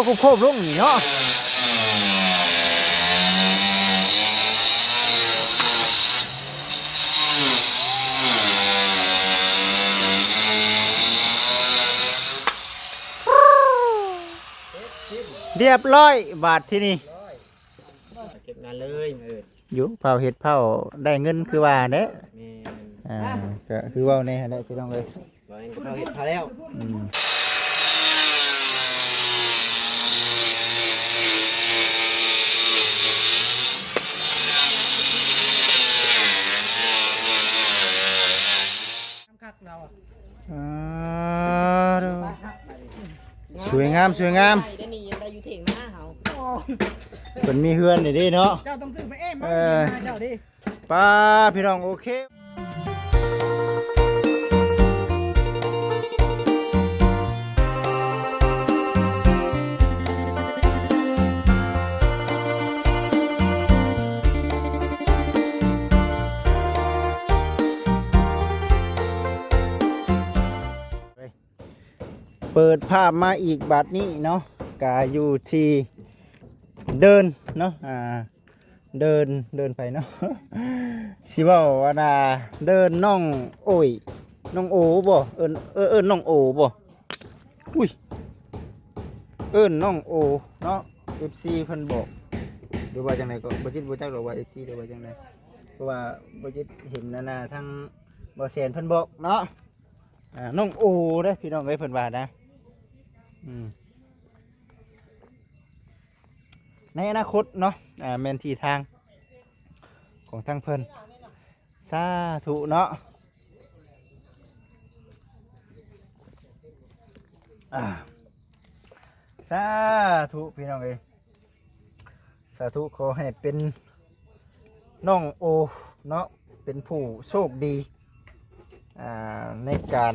ตัวโคบลงนี่เนาะเรียบร้อยบาทที่นี่เก็บงานเลยอยู่เผาเห็ดเผาได้เงินคือว่าเด้ก็คือว่าแน่แหละพี่น้องเลยเราเห็ดพอแล้วสวยงามสวยงามเป็นมีเฮือนนี่ดิเนาะเจ้าต้องซื้อไปเองมาเจ้าดิป้าพี่น้องโอเคเปิดภาพมาอีกบัดนี้เนาะกาอยู่ที่เดินเนาะเดินไปเนาะสิว่าว่าเดินน้องโอ้ยน้องโอบ่เอิ้นน้องโอบ่อุ้ยเอิ้นน้องโอเนาะ FC เพิ่นบอกหรือว่าจังไดก็บ่จิตบ่จักหรอกว่า FC หรือว่าจังไดเพราะว่าบ่จิตเห็นทางบ่แสนเพิ่นบอกเนาะน้องโอเด้อพี่น้องเอ้ยเพิ่นว่านะในอนาคตเนาะแม่นที่ทางของทางเพิ่นสาธุเนาะสาธุพี่น้องเอ้ยสาธุขอให้เป็นน้องโอเนาะเป็นผู้โชคดีในการ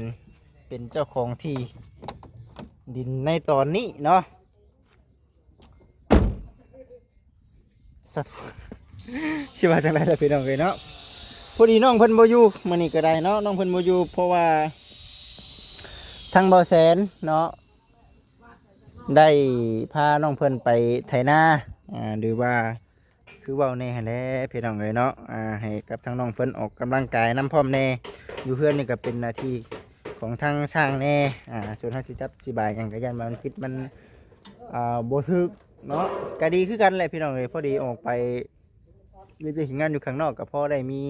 เป็นเจ้าของที่ดินในตอนนี้เนาะสิว่าจังไรล่ะพี่น้องเอ้ยเนาะพอดีน้องเพิ่นบ่อยู่มื้อนี้ก็ได้เนาะน้องเพิ่นบ่อยู่เพราะว่าทางบ่แสนเนาะได้พาน้องเพิ่นไปไถนาหรือว่าคือเว้าแน่หั่นแหละพี่น้องเอ้ยเนาะให้กับทางน้องเพิ่นออกกำลังกายนำพร้อมแน่อยู่เพื่อนนี่ก็เป็นหน้าที่ของทางสร้างแน่ส่วนเฮาสิจับสิบายหยังก็ยันมันคิดมันบ่ถึกเนาะก็ดีคือกันแหละพี่น้องเอ้ยพอดีออกไปมีไปเฮ็ดงานอยู่ข้างนอกก็พอได้มี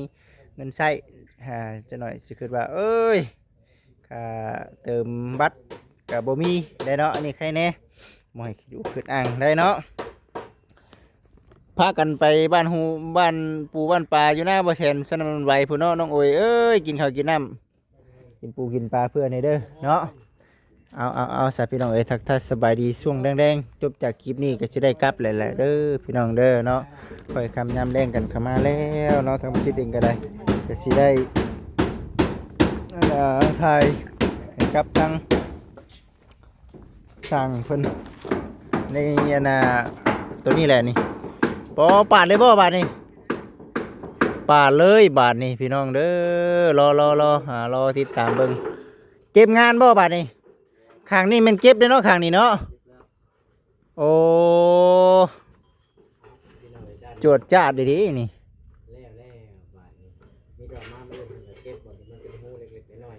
เงินใช้จะหน่อยสิคิดว่าเอ้ยค่าเติมบัตรก็บ่มีได้เนาะอันนี้ใครแน่บ่ให้อยู่คิดอ้างได้เนาะพากันไปบ้านฮูบ้านปูบ้านปลาอยู่หน้าบ่แสนสนำไว้พุ่นเนาะน้องโอยเอ้ยกินข้าวกินน้ำกินปูกินปลาเพื่อนให้เด้อเนาะเอาสาพี่น้องเอ้ยทักทายสบายดีช่วงแดงๆจบจากคลิปนี้ก็จะได้กลับแหละเด้อพี่น้องเด้อเนาะคอยคำย้ำแรงกันเข้ามาแล้วเนาะทางคิดเองก็ได้ก็สิได้ถ่ายให้กับทางสั่งเพิ่นในตัวนี้แหละนี่ปอปาดเลยบ่บาทนี่ปาดเลยบาทนี่พี่น้องเด้อรอติดตามเบิ่งเก็บงานบ่บาทนี่ข้างนี้มันเก็บได้เนาะข้างนี้เนาะโอ้จวดจ้าดดีๆนี่บาทนี้มีดอกมาไม่ได้เก็บบ่มันเป็นหูเล็กๆน้อย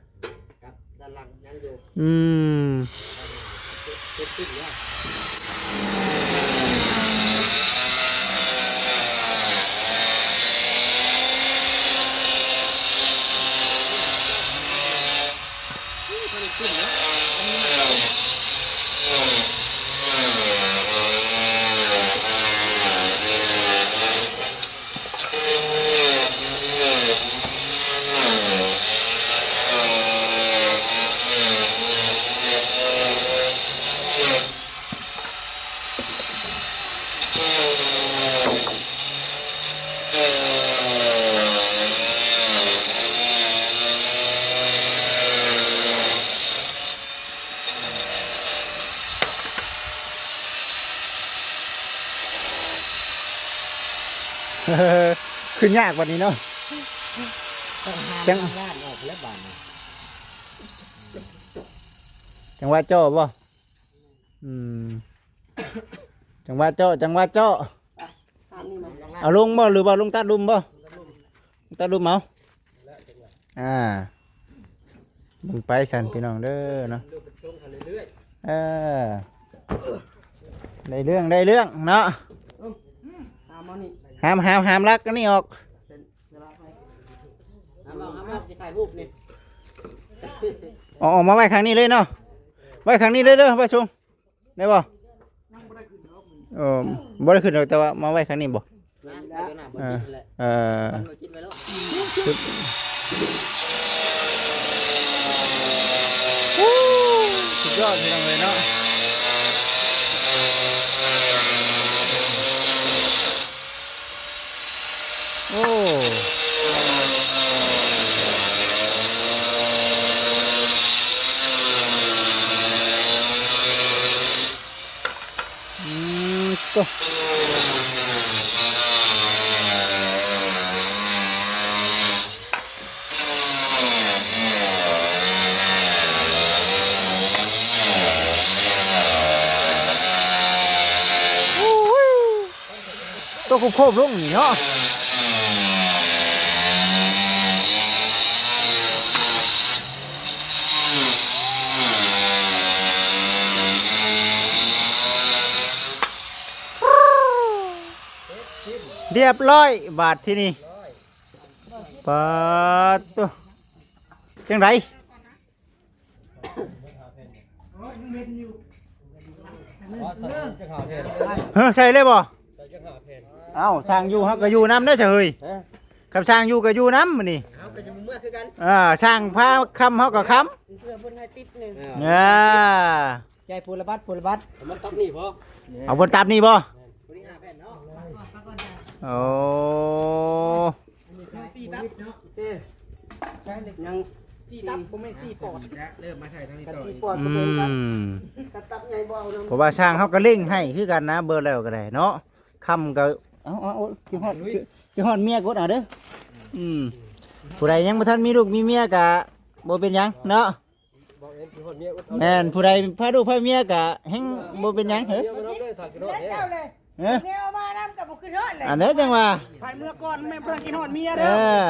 ๆครับด้านหลังยังอยู่เก็บติดแล้วขึ้นยากกว่านี้เนาะจังจังว่าโจ้บ่ อืมจังหวะเจาะจังหวะเจาะ ถามนี่มา เอาลงบ่หรือว่าลงตัดดุมบ่ลงตัดดุมเอามึงไปสันพี่น้องเด้อเนาะ เรื่องเป็นช่วงกันเรื่อย เออได้เรื่องเนาะ ถามมานี่ ห้ามรักกันนี่ออก เวลาไป ๆเอาจะถ่ายรูปนี่ ออกมาไว้ครั้งนี้เลยเนาะไว้ครั้งนี้เลยเด้อพระชงได้บ่บ่ได้ขึ้นหรอกแต่ว่ามาไว้ครั้งนี้บ่ นะไปตัวหน้าบ่กินแหละ เออ มันบ่กินไปแล้ว สุดยอดพี่น้องเลยเนาะโอ้ก็ตัวโคบลงนี่เนาะเรียบร้อยบาทที่นี่ปาดตัวจังไรใส่เลยบ่เอ้าสร้างอยู่ฮักก็อยู่น้ำได้อเฉยคำสร้างอยู่ก็อยู่น้ำมันนี่ เอาไปอยู่เมื่อคือกัน สร้างพาคำฮักก็ค เพื่อเพิ่นให้ติ๊บหนึง ำ ใจปูระบัดมันตับนี่พอ เอาบนตับนี่บ่ บริหารแผ่นเนาะ โอ้ สี่ตับเนาะ เอ้ใช่ยัง สี่ตับบ่แม่นสี่ปอด เริ่มมาใส่ทางนี้ กัน ต่อ สี่ปอด อื ก็เป็นกัน ม กระตับใหญ่บ่เอานำ เพราะว่าช่างเขาก็เร่งให้คือกันนะเบอร์แล้วก็ได้เนาะคำก็เอากินฮอดเมียกดเอาเด้อผู้ใดยังบ่ทันมีลูกมีเมียก็บ่เป็นหยังเนาะ บอกเอ็นคือคนเมียอุด แม่นผู้ใดพาลูกพาเมียก็แฮงบ่เป็นหยังเฮ้ เมียมันรับเลยถ่ายกระโดด เล่น เนี่ย เจ้าเลย เอ้อ เนี่ยเอามาน้ำกับบุกขึ้นรถเลย อันนี้จังว่า ไปเมื่อก่อนแม่เพิ่นกินฮอดเมีย เอ เด้อ อ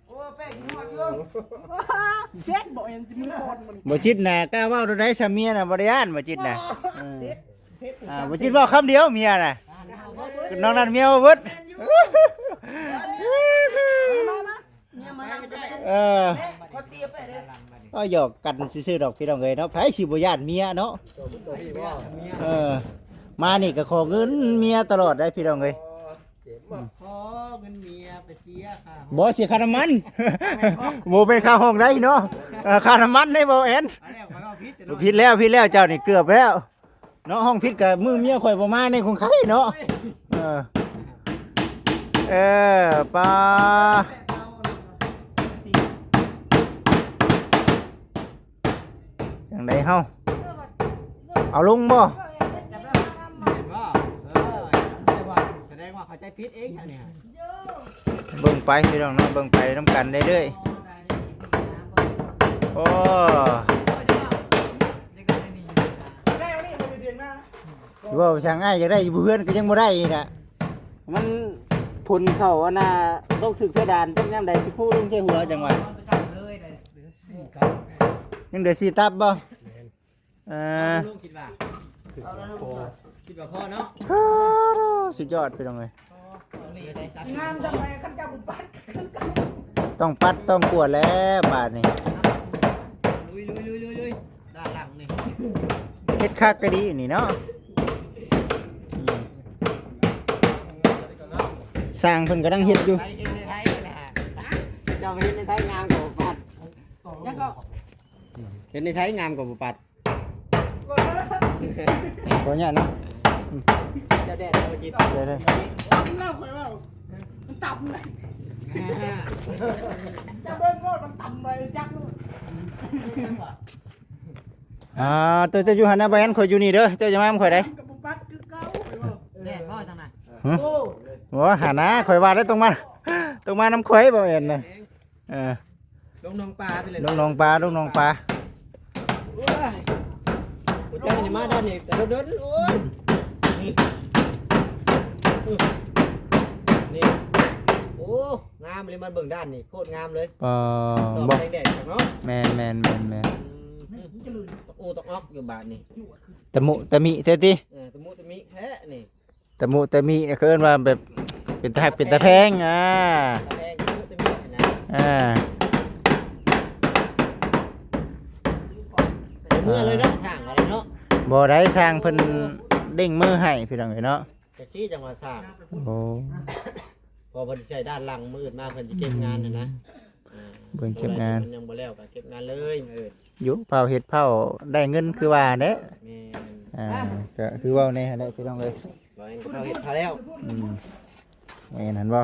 โอ้แป้กินฮอดอยู่เซ็ตบ่เห็นมือก่อนมัน บ่จิตน่ะกล้าเว้าตัวใดซะเมียน่ะบ่ได้อ่านบ่จิตน่ะบ่จิตเว้าคำเดียวเมียน่ะน้องนั้นเมียบ่เบิด เมียมานำกัน เออ พอเตียไปเด้อ ก็หยอกกันซื่อๆดอกพี่น้องเอ้ยเนาะไผสิบ่ย่านเมียเนาะ ตัวพี่ว่าเมีย เออมานี่ก็ขอเงินเมียตลอดได้พี่น้องเอ้ย ขอเงินเมียไปเสียค่ะ บ่เสียค่าน้ำมัน บ่เป็นค่าห้องได้เนาะค่าน้ำมันได้บ่แอน อันนี้ข่อยเอาผิดจะ ผิดแล้วเจ้านี่เกือบแล้วเนาะห้องผิดกับมือเมียข่อยบ่มาในของใครเนาะเออปลาจังไดเฮาเอาลงบ่ ว่าแสดงว่าเขาใจพิษเองอันนี้ เบิ่งไปพี่น้องเนาะเบิ่งไปนำกันเรื่อยๆโอ้ ได้เอานี่มาเดือนหน้า สิว่าช่างอ้ายจะได้อยู่เพื่อนก็ยังบ่ได้อีกน่ะมันพุ่นเข้าอันน่ะต้องถึกเพดานจังยามใดสิคู่ลงใส่หัวจังหวะยังเหลือ4ตับบ่เออ ลูกคิดว่าคิดว่าพ่อเนาะ สุดยอดพี่น้องเอ้ย งามจังเลยคันเจ้าบุญปัด ต้องปัดต้องกวดแล้วบาดนี่ ลุยด้านหลังนี่ เฮ็ดคักก็ดีนี่เนาะสร้างเพิ่นกำลังเฮ็ดอยู่ ไทยเห็นในไทยแหละเจ้าเห็นในไทยงามกว่าปัด ยังก็ เห็นในไทยงามกว่าปัด ขออนุญาตเนาะ เจ้าแดดเจ้าไปกิน เดี๋ยว ตับเน่าข่อยว่ามันต่ำเลยจะเบิ้งโลดมันต่ำเลยจักโลด ตัวเจ้าอยู่หันหน้าบ้านข่อยอยู่นี่เด้อเจ้าจะมาข่อยได้ กับบุญปัดคือเก่า แดดบ่ทางนั้น โอ้ โอ้หานะข่อยว่าได้ตรงมาน้ำข่อยบ่เห็นน่ะเออ ลงน้องปลาไปเลย ลูกน้องปลา ย กูเจ้านี่มาด้านนี้แต่เดินโอ้ยนี่นี่โอ้งามเลยมันเบิ่งด้านนี่โคตรงามเลย บ่ ดอก บ่ แดงๆเนาะ แม่น โอ้ตอกออกอยู่บาทนี่ ตะมุตะมิเท่ติ ตะมุตะมิแท้นี่ ตะมุตะมิเนี่ยเขาเอิ้นว่าแบบเป็นตะแพงตะแพงตะมุตะมินะเมื่อเลยเนาะช่างอะไรเนาะ บ่ได้สร้างเพิ่นเด้งมือให้พี่น้องเอ้ยเนาะ แท็กซี่จังหวัดสร้าง โอ้ พอเพิ่นใช้ด้านหลังมืดมาเพิ่นสิเก็บงานน่ะนะเบิ่งเก็บงาน มันยังบ่แล้วก็เก็บงานเลยมื้อ อยู่เผาเฮ็ดเผาได้เงินคือว่าเด้ แม่น ก็คือเว้าแน่หั่นแหละพี่น้องเอ้ย บ่เห็นเขาเฮ็ดพาแล้ว แม่นหั่นบ่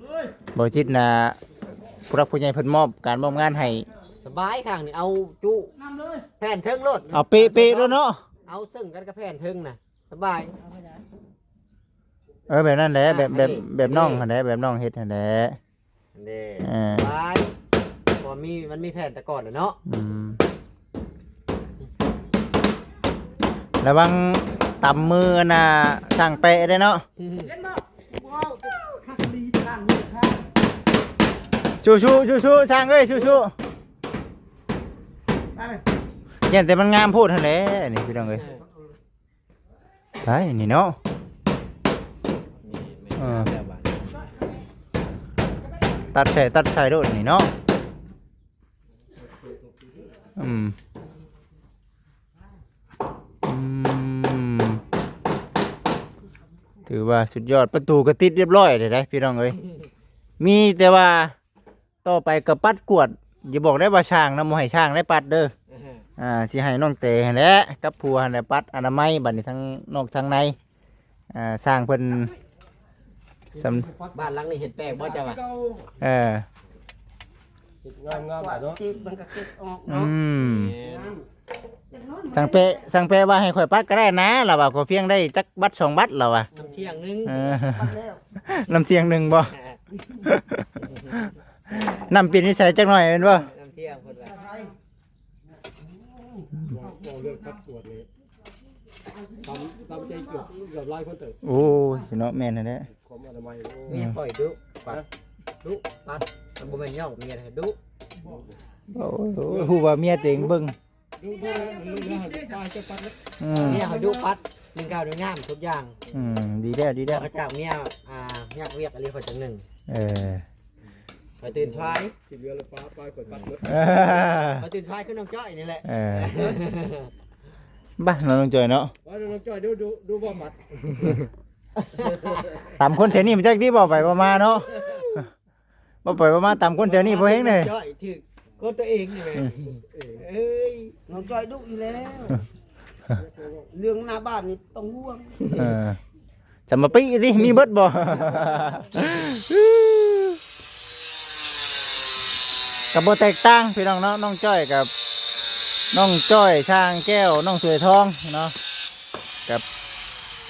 แม่น บ่จิตน่ะผู้รักผู้ใหญ่เพิ่นมอบการมอบงานให้ สบายข้างนี่เอาจุแผ่นเทิงรถ เอาเป๊ะๆแล้วเนาะ เอาซึ่งกันกับแผ่นเทิงน่ะสบาย แบบนั้นแหละแบบน้องหั่นแหละแบบน้องเฮ็ดหั่นแหละ เด้สบายบ่มีมันมีแผ่นแต่ก่อนเนาะ ระวังตำมือน่ะสั่งเปะได้เนาะ เห็นบ่ว้าวข้าสลีสร้างนี่ครับ ชูๆสั่งเอ้ยชู ไปไหม ๆยันแต่มันงามโพูดหั่นแหละนี่พี่น้องเอ้ยไปนี่เนาะ นี่แม่นแล้วบาด ตัดใส่โดดนี่เนาะอืมถือว่าสุดยอดประตูก็ติดเรียบร้อยเลยได้พี่น้องเอ้ยมีแต่ว่าต่อไปก็ปัดกวดอย่าบอกได้ว่าช่างนะบ่ให้ช่างได้ปัดเด้อสิให้น้องเตหั่นแหละกับผัวหั่นแหละปัดอนามัยบัดนี้ทั้งนอกทั้งในสร้างเพิ่นสำ บ้านหลังนี้เห็ดแปลกบ่จ้ะวะ เออ งามเนาะจิกมันก็เก็บออก อื เนาะ มสั่งเปะว่าให้ข่อยปัดก็ได้นะเราว่าขอเพียงได้จักบัตร2บัตรเราว่า น้ำเที่ยงนึง ปัดแล้ว น้ำเที่ยงหนึ่งบ่ น้ำเปลี่ยนนิสัยจักหน่อยเป็นบ่ น้ำเที่ยงเพิ่นว่า บอกเรื่องคัดตรวจเลยตามใจเกือบไล่คนเติบ โอ้ยเนาะแม่นนั่นแหละ ความอนามัย เมียข่อยดุปัดดุปัดมันบ่แม่นย่องเมียดุ โอ้ยฮู้ว่าเมียตัวเองเบิ่ง ดูนะตายจะปัดแล้ว เมียข่อยดุปัดนึงก้าวนึงงามทุกอย่าง ดีแล้ว พระเจ้าเมียยากเวียกอะไรข่อยจังหนึง เออ ข่อยตื่นช้า ที่เรือเลยป้าป้ายกดปัดเลย ข่อยตื่นช้าขึ้นน้องจ้อยนี่แหละ เออบ้าเราต้องจอยเนาะ ว่าน้องจอยดูบ่มัด ตามคนแถวนี้มันจักดีบ่ไปบ่มาเนาะบ่ไปบ่มาตามคนแถวนี้บ่เฮงเลย จ้อยถือคนตัวเองนี่แหละเอ้ย น้องจอยดุอยู่แล้ว เรื่องหน้าบ้านนี่ต้องห่วง เออจะมาปี้ดิมีเบิดบ่กับบ่แตกต่างพี่น้องเนาะน้องจ้อยกับน้องจ้อยช่างแก้วน้องสวยทองเนาะกับ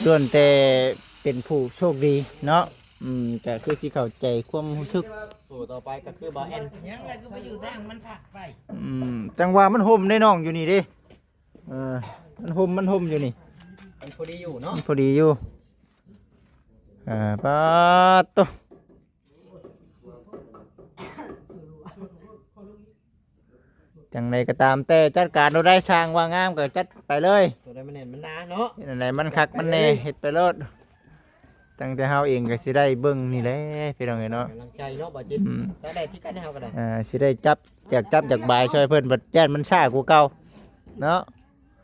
ล้วนแต่เป็นผู้โชคดีเนาะก็คือสิเข้าใจความรู้สึก โอ้ต่อไปก็คือบ่แอน ยังไงก็ไปอยู่ทางมันผักไป จังหวะมันห่มได้น้องอยู่นี่เดิมันห่มอยู่นี่ มันพอดีอยู่เนาะ มันพอดีอยู่ปาดโตจังไดก็ตามแต่จัดการเราได้สร้างว่างามก็จัดไปเลย ตัวใดมันเน่นมันหนาเนาะ อันไหนมันคักมันแน่เฮ็ดไปโลดตั้งแต่เฮาเองก็สิได้เบิ่งนี่แหละพี่น้องเอ้ยเนาะ กำลังใจเนาะบ่จิตแต่ได้ที่กันให้เฮาก็ได้ สิได้จับจากบายช่วยเพิ่นบัดย่านมันช้ากว่าเก่าเนาะ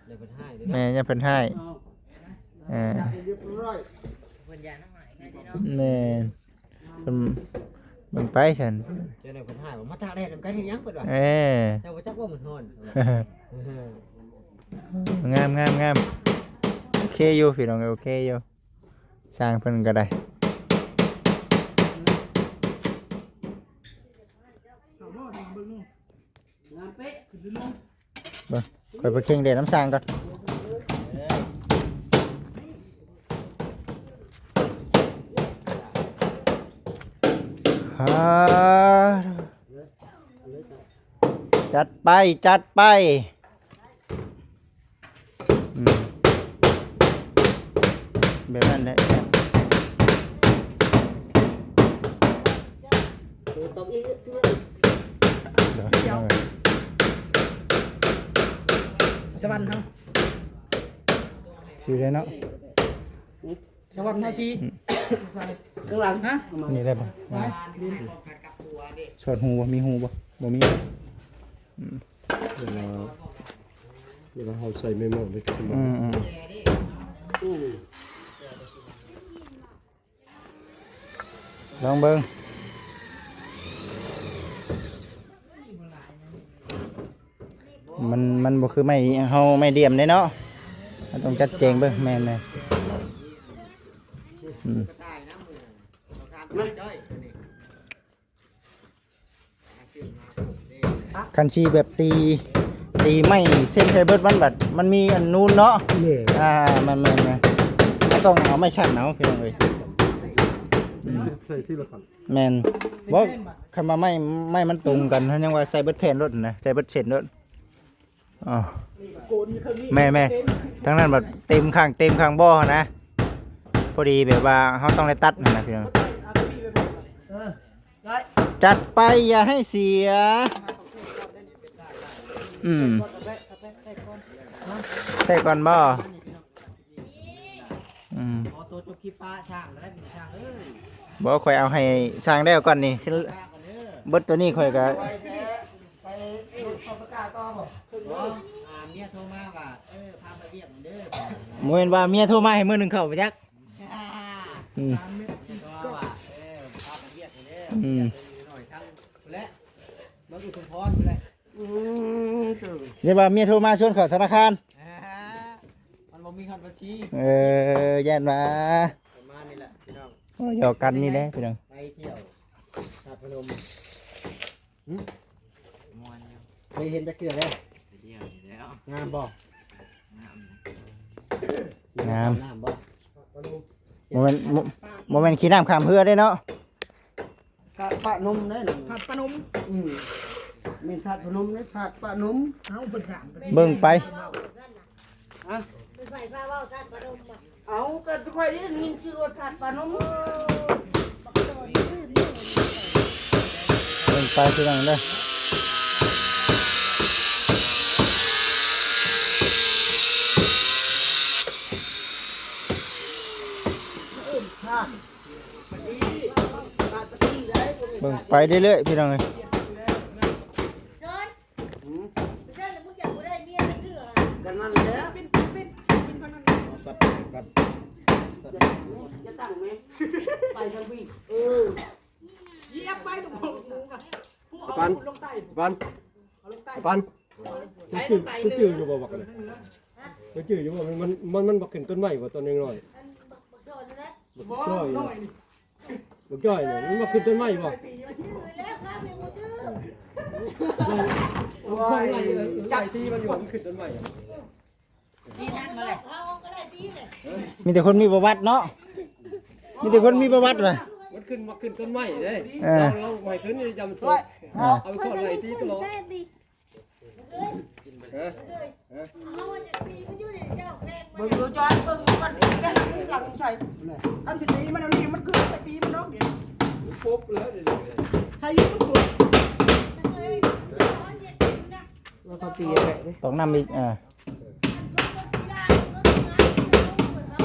เดี๋ยวเพิ่นให้เด้ แม่ยังเพิ่นให้เเออรียบร้อย เพิ่นยาน้ำหายไงเนาะ แม่เพิ่นมันไปฉัน เจ้าได้เพิ่นให้ว่ามาตากแดดนำกันเฮ็ดหยังเพิ่นว่า เออ เจ้าบ่จักว่ามันร้อน งามโอเคอยู่พี่น้องโอเคอยู่สร้างเพิ่นก็ได้ เอาบ่ดีเบิ่งนี่งานเป๊ะขึ้นลง เบิ่งค่อยไปเข่งเดน้ำสร้างก่อนจัดไป แบบนั้นแหละ ตบอีก เดี๋ยว สวรรค์เฮา สิได้เนาะ สวรรค์เฮาสิข้างหลังฮะ นี่ได้บ่สอดหูบ่มีหูบ่บ่มี เวลาเขาใส่ไม่หมดเลยขึ้นมา ลองเบิ่งมันบ่คือไม่เฮาไม่เดียมเด้เนาะเราต้องจัดแจงเบิ่งแม่นๆคันชีแบบตีไม่เส้นไซเบิร์ดมันบัดมันมีอันนู้นเนาะ เนี่ย มันต้องเอาไม่ชั่นเอาเพียงเลย ใส่ที่ละขัน แมนบอกคำว่าไม่มันตรงกันเขายังว่าไซเบิร์ดเพนรถนะไซเบิร์ดเชนรถอ๋อแม่ทั้งนั้นแบบเต็มข้างบ่อนะพอดีแบบว่าเขาต้องได้ตัดนะพี่น้องจัดไปอย่าให้เสียใส่ก่อนบ่ขอตัวจบคลิปป้าช่างแล้วช่างเอ้ย บอกค่อยเอาให้สร้างได้ก่อนนี่เบิดตัวนี้ค่อยก็ ไปขอประกาศต่อบ่เมียโทรมาว่าพาไปเวียดเด้อ โมเห็นว่าเมียโทรมาให้มื้อหนึงเข้าไปจัก ก็ว่าพาไปเวียดเด้อหน่อยทั้งและมาอยู่ชุมพรเลย เดี๋ยวว่าเมียโทรมาชวนเข้าธนาคาร มันบ่มีคันบัญชี แย่นมา ประมาณนี้แหละพี่น้อง โอ้ยหยอกกันนี่แหละพี่น้อง ไปเที่ยวหาดพนมมวนอยู่ เคยเห็นตะเกียบแล้ว ไปเที่ยวอยู่แล้ว งามบ่ งาม งาม น้ำบ่ โมเมนต์ขี้น้ำขามเพื่อได้เนาะ หาดปะนมได้หรือ ผัดปลาหนม มีหาดพนมได้หาดปะนม เฮาเพิ่นสร้าง เบิ่งไป ใส่ผ้าว่าวทัดประดมมา เอาก็ค่อยได้ยินชื่อว่าหาดปะนม เบิ่งไปพี่น้องเด้อ หาดตะกี้ได้ เบิ่งไปเรื่อยๆพี่น้องเอ้ย เดินเดินแล้วมึงอยากกูได้เมียไม่คืออะไร กันนั่นแหละ ปิน จะตั้งไหมไปทางวิ่ง เหยียบไปตรงหมูอ่ะผู้เอา ปัน ลงใต้ ปัน เอาลงใต้ ปัน ใช้ล จืด งใต้ จืดอยู่บ่บอกเลยจืดอยู่บ่มันบักขึ้นต้นไม้บ่ต้นน้อย อันบักโดนนะ ๆบัก บ่ จ้อย น้อยนี่ บักจ้อยเนี่ยมันบักขึ้นต้นไม้บ่ ชื่อแล้วครับยังกูชื่อ จับตีมันอยู่มันขึ้นต้นไม้อะ ที่นั่งมาเลย เขาก็ได้ดีเลย มีแต่คนมีประวัติเนาะมีแต่คนมีประวัติว่ะ มันขึ้นมาขึ้นต้นไม้เด้ เออ เราไม่ขึ้นนี่จำตัว อ่า เอาไปขออะไรตีตลอด แซ่บดิเลย ฮะ เลยเขาว่าจะตีมันอยู่ในเจ้าแพงมั เบิ่ น งดูจอยเบิ่งกันแกหลังใช่ อันสิตีมันเอานี่มันคือไปตีมันเนาะเดี๋ยว ปุ๊บแล้วเดี๋ยว ใครยิงมันกด เลยร้อนเย็นจริงนะ แล้วเขาตีอะไร ต้องนำอีกเขาก็ได้เขาทำงานเขาเหมือนเขา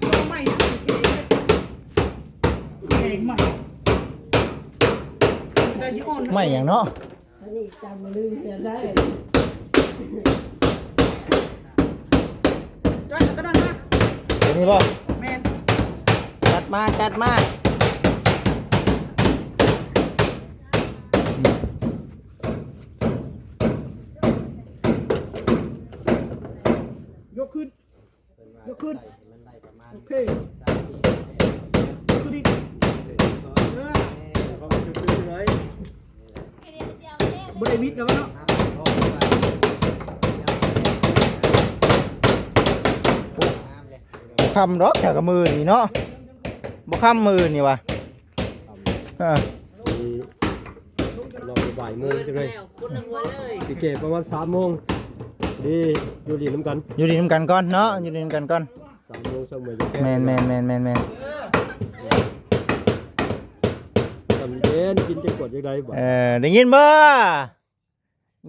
เอาไม่นะเก่งมากแต่สิอ่อน ไม่อย่างเนาะ จ้อยก็นั่นนะ เดี๋ยวนี้บ่ แม่น จัดมาย กขึ้นโอเคคือดีเขาก็ขึ้นไว้ บริวิตแล้วเนาะ บ่คำดอกจากกับมือนี่เนาะบ่คำมือนี่ว่ะเราบ่ายโมงจังเลย คุณนึงว่าเลย สิเก็บประมาณ3 โมงดีอยู่ดีน้ำกัน อยู่ดีนำกันก่อนเนาะอยู่ดีนำกันก่อน 3 โมงเช้ามื้อ แม่น ทำเย็นกินจังกดจังไดบ่ ได้ยินบ่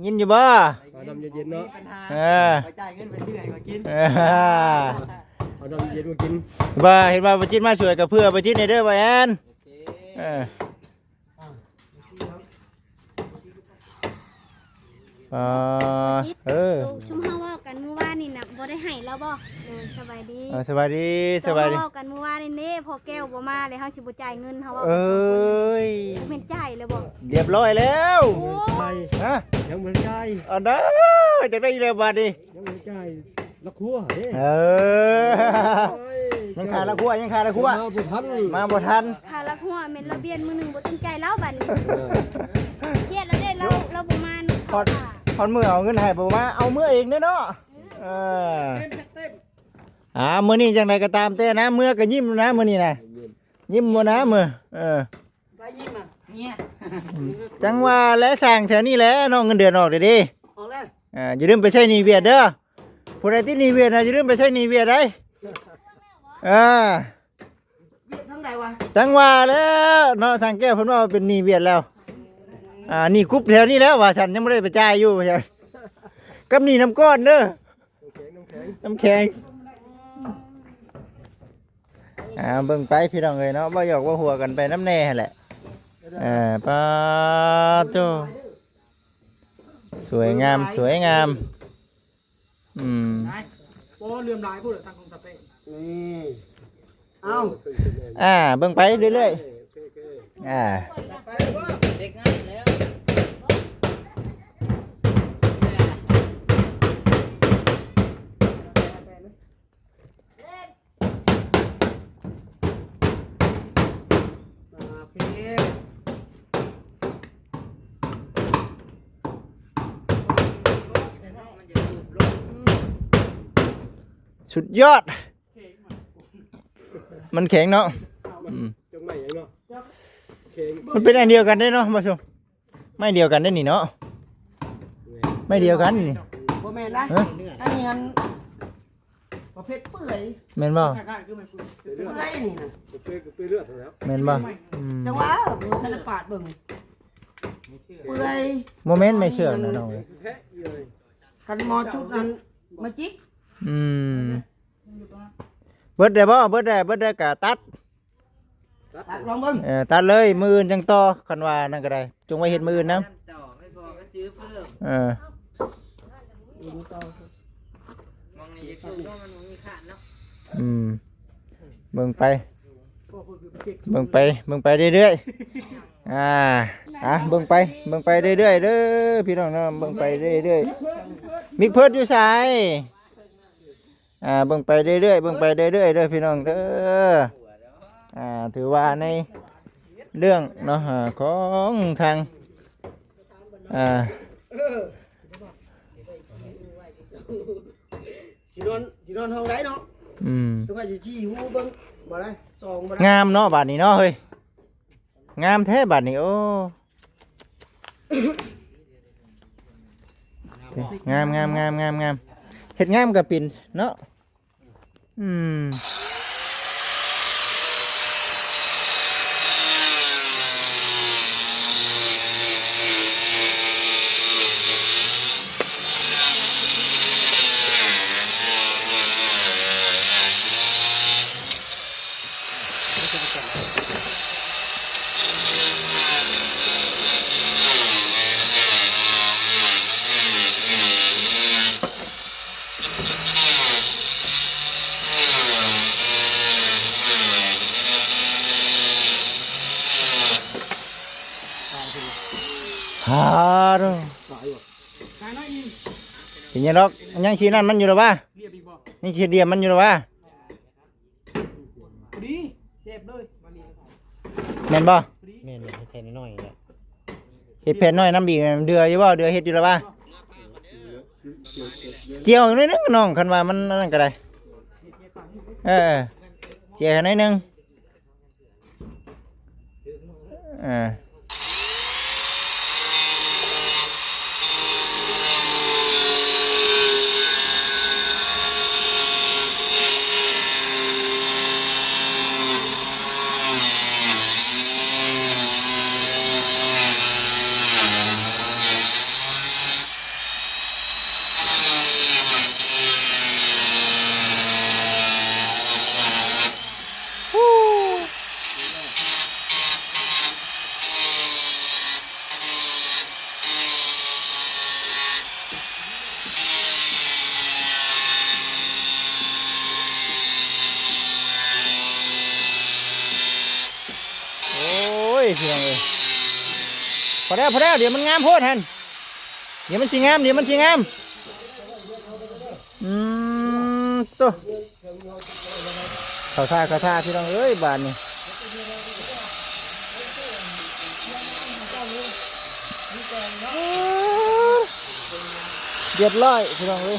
ยินอยู่บ่ เอาน้ำเย็นๆเนาะ ไปจ่ายเงินไปซื้อให้มากิน เอาน้ำเย็นมากิน บ่เห็นว่าบ่จิตมาช่วยกับเพื่อบ่จิตในเด้อบ่แอนชุมเฮาเว้ากันเมื่อวานนี่น่ะบ่ได้ให้แล้วบ่สบายดี สบายดีสบายดี เว้ากันเมื่อวานนี่เด้พอแก้วบ่มาเลยเฮาสิบ่จ่ายเงินเฮาว่า เอ้ย แม่นจ่ายแล้วบ่ เรียบร้อยแล้ว โอ้ ใช่ ฮะ ยังบ่ได้ อันนั้นจะได้เร็วบาดดิ ยังบ่ได้ละครัวเด้ ยังขาดละคั่วยังขาดละคั่ว มาบ่ทัน มาบ่ทัน ค่าละหัวแม่นระเบียนมื้อหนึงบ่ต้องจ่ายแล้วบัดนี้เครียดแล้วเด้เราบ่มา พอดมือเอาเงินให้บ่มาเอามือเองเด้อเนาะมื้อนี้จังไดก็ตามแต่นะมื้อก็ยิ้มนะมื้อนี้นะยิ้มบ่นะมื้อไปยิ้มอ่ะเนี่ย จังว่าและสร้างแถวนี้แหละน้องเงินเดือนออกเด้อดิ ออกแล้ว อย่าลืมไปใช้หนี้เวียดเด้อผู้ใดที่หนี้เวียดนะอย่าลืมไปใช้หนี้เวียดได้เวียดทั้งใดวะ จังว่าแล้วเนาะสังแก้วเพิ่นว่าเป็นหนี้เวียดแล้วหนี้กรุ๊ปแถวนี้แล้วว่าฉันยังบ่ได้ไปจ่ายอยู่ว่าซั่นกับหนี้น้ำก้อนเด้อน้ำแข็งเบิ่งไปพี่น้องเอ้ยเนาะบ่หยอกบ่หัวกันไปน้ำแน่หั่นแหละปาโตสวยงามสวยงามโอ้เลื่อมลายพูดทางของตะเป้นี่เอ้าเบิ่งไปเรื่อยๆไปบ่เด็กง่ายแล้วสุดยอดมันแข็งเนาะจังไหนเนาะเข่ง มันเป็นอันเดียวกันได้เนาะมาชมไม่เดียวกันได้นี่เนาะไม่เดียวกันนี่ บ่แม่นนะอันนี้อันประเภทเปื่อย แม่นบ่ เปื่อยนี่นะ ไปเลือดแล้ว แม่นบ่ จังหวะเบิ่งธนปาดเบิ่งเปื่อย โมเมนต์ไม่เชื่อนะน้อง แพะอยู่เลย กันหมอชุดนั้นมาจิก เบิดได้บ่เบิดได้กะตัด ตัดลองเบิ่ง ตัดเลยมืออื่นจังต่อคันว่านั่นก็ได้จงไว้เฮ็ดมืออื่นนํเบิ่งไปเรื่อยๆเบิ่งไปเรื่อยๆเด้อพี่น้องเนาะเบิ่งไปเรื่อยๆมิกเพิดอยู่ไสเบิ่งไปเรื่อยๆเด้อพี่น้องเด้อถือว่าในเรื่องเนาะของทางสินอนห้องไหนเนาะต้องให้ชี้หูเบิ่งบ่ได้ส่องบ่ได้ งามเนาะบัดนี้เนาะเฮ้ยงามแท้บัดนี้โอ้งามเฮ็ดงามกับปิ่นเนาะฮาโรเป็นยังดอกยังชีนั่นมันอยู่หรอวะยังชีเดียมมันอยู่หรอวะ ดีเจ็บเลย แม่นบ่ แม่นใส่น้อยๆแหละ เฮ็ดแผ่นน้อยน้ำบีเดืออยู่บ่เดือเฮ็ดอยู่หรอวะเจียวนิดนึงน้องคันว่ามันนั่นก็ได้เจียวนิดนึง พี่น้องเอ้ยพอแล้วเดี๋ยวมันงามโพดฮันเดี๋ยวมันสิงามตัวเขาท่าพี่น้องเอ้ยบานนี่เรียบร้อยพี่น้องเอ้ย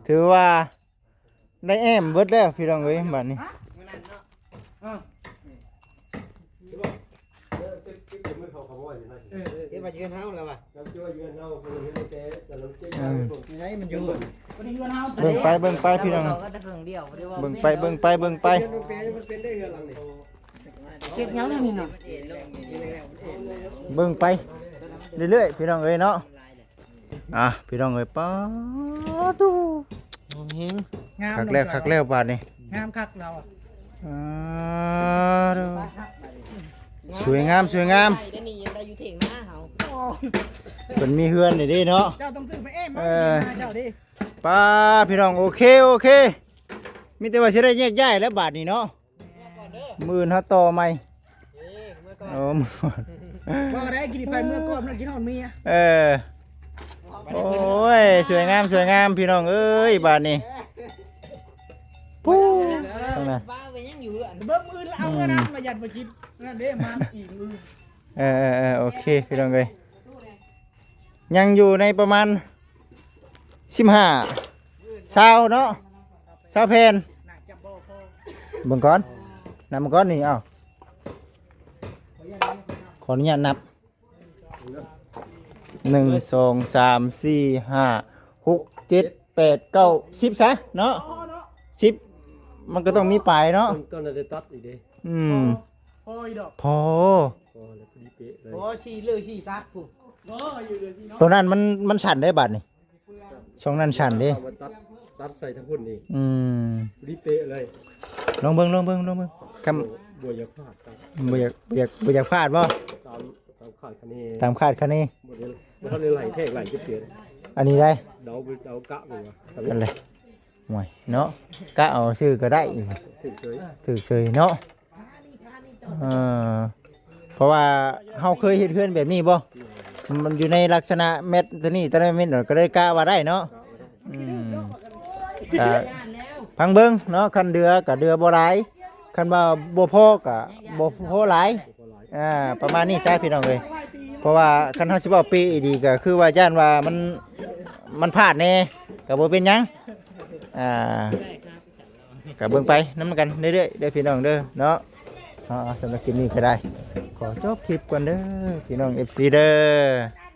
ถือว่าได้แอมเบิดแล้วพี่น้องเอ้ยบานนี้ เฮ็ดมายืนเฮาแล้วว่ะ ไหนมันอยู่บ่ได้เงินเฮา เบิ่งไปพี่น้อง ก็จะเพิ่งเดียวได้ว่า เบิ่งไป มันเป็นได้เฮือนหลังนี่ เก็บยังนี่น่ะ เบิ่งไปเรื่อยๆพี่น้องเอ้ยเนาะพี่น้องเอ้ยป๊าตู งาม คักแล้วบาดนี้ งามคักเราอ่ะ ดูสวยงาม ได้นี่ยังได้อยู่เถียงหน้าเฮา เพิ่นมีเฮือนนี่เด้เนาะ เจ้าต้องซื้อไปเอ้มาเจ้าดิ ป้าพี่น้องโอเคมีแต่ว่าสิได้แยกย้ายแล้วบาดนี้เนาะมื้อเฮาต่อใหม่โอ้ ว่าได้กินไปเมื่อก่อนมันกินฮอดเมีย โอ้ยสวยงามพี่น้องเอ้ยบาดนี้ปู้ตรงนั้น ป้าไปยังอยู่เฮือน เบิ่งมือแล้วเอาเงินมายัดมากินนั่นเด้มาอีกมือ โอเคพี่น้องเอ้ยยังอยู่ในประมาณ15 เนาะ20แผ่น น่าจะบ่พอ เบิ่งก่อนนับเบิ่งก่อนนี่เอ้าขออนุญาตนับ1 2 3 4 5 6 7 8 9 10ซะเนาะ10มันก็ต้องมีปลายเนาะ ต้นจะตัดอีกเด้ พออีดอก พอ พอแล้วพอดีเป๊ะเลย โอ้ชีเลือชีตัดผู้ บ่อยู่เด้อพี่น้อง ตัวนั้นมันฉันได้บัดนี่ช่องนั้นฉันเด้ เอามาตัดใส่ทั้งพุ่นนี่ พอดีเป๊ะเลย ลองเบิ่งคำ บัวยาพลาดครับ บ่อยากพลาดบ่ ตามขาดคะแนน ตามคาดคะเน บ่ได้เขาเลยไหลแทกไหลเปลี่ยน อันนี้ได้ เดากะบ่วะ กันเลยห่วยเนาะกะเอาชื่อก็ได้อีก ถึงเฉย ถือเฉยเนาะเพราะว่าเฮาเคยเฮ็ดเฮือนแบบนี้บ่มันอยู่ในลักษณะเม็ดตัวนี้ตัวนั้นเม็ดก็เลยกะว่าได้เนาะพังเบิ่งเนาะคันเดือก็เดือบ่หลายคันว่าบ่พอก็บ่พอหลายประมาณนี้ใช่พี่น้องเอ้ยเพราะว่าคันเฮาสิเว้าปีดีก็คือว่าย่านว่ามันพลาดแน่ก็บ่เป็นหยังก็เบิ่งไปนำกันเรื่อยๆเด้อพี่น้องเด้อเนาะสำหรับคลิปนี้ก็ได้ขอจบคลิปก่อนเด้อพี่น้อง FC เด้อ